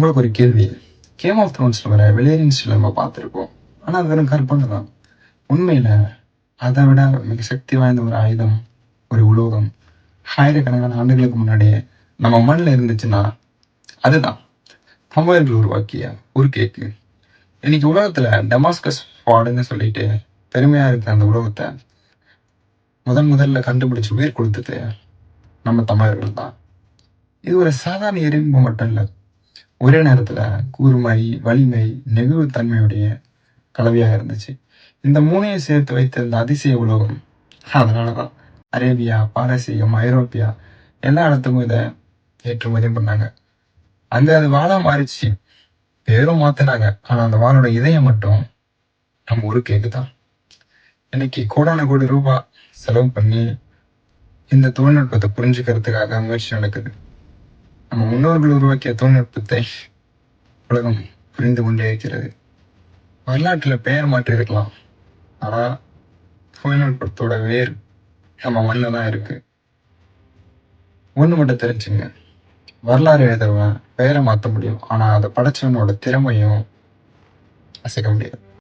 உங்களுக்கு ஒரு கேள்வி. கேம் ஆஃப் த்ரோன்ஸ்ல வர வெலேரியன்ஸ்ல நம்ம பார்த்துருப்போம். ஆனா அது வெறும் கற்பனை தான். உண்மையில அதை விட மிக சக்தி வாய்ந்த ஒரு ஆயுதம், ஒரு உலோகம், ஆயிரக்கணக்கான ஆண்டுகளுக்கு முன்னாடியே நம்ம மண்ணில் இருந்துச்சுன்னா அதுதான் தமிழர்கள் உருவாக்கிய ஒரு கேக்கு. இன்னைக்கு உலகத்துல டெமாஸ்கஸ் ஃபாடுன்னு சொல்லிட்டு பெருமையா இருக்கிற அந்த உலகத்தை முதல்ல கண்டுபிடிச்சு உயிர் கொடுத்தது நம்ம தமிழர்கள் தான். இது ஒரு சாதாரண எரிம்பு மட்டும் இல்லை. ஒரே நேரத்துல கூர்மை, வலிமை, நெகிழ்வுத்தன்மையுடைய கலவையா இருந்துச்சு. இந்த மூணையும் சேர்த்து வைத்த இந்த அதிசய உலோகம். அதனாலதான் அரேபியா, பாரசீகம், ஐரோப்பியா எல்லா இடத்துக்கும் இதை ஏற்றுமதி பண்ணாங்க. அங்க அது வாழா மாறிச்சு, பேரும் மாத்தினாங்க. ஆனா அந்த வாளோட இதயம் மட்டும் நம்ம ஒரு கேக்கு தான். இன்னைக்கு கோடான கோடி ரூபாய் செலவு பண்ணி இந்த தொழில்நுட்பத்தை புரிஞ்சுக்கிறதுக்காக முயற்சி நடக்குது. நம்ம முன்னோர்கள் உருவாக்கிய தொழில்நுட்பத்தை உலகம் புரிந்து கொண்டே இருக்கிறது. வரலாற்றுல பெயர் மாற்றி இருக்கலாம், ஆனா தொழில்நுட்பத்தோட வேர் நம்ம மண்ணில் தான் இருக்கு. ஒண்ணு மட்டும் தெரிஞ்சுங்க, வரலாறு எழுதுறவன் பெயரை மாற்ற முடியும், ஆனா அதை படைச்சவனோட திறமையும் அசைக்க முடியாது.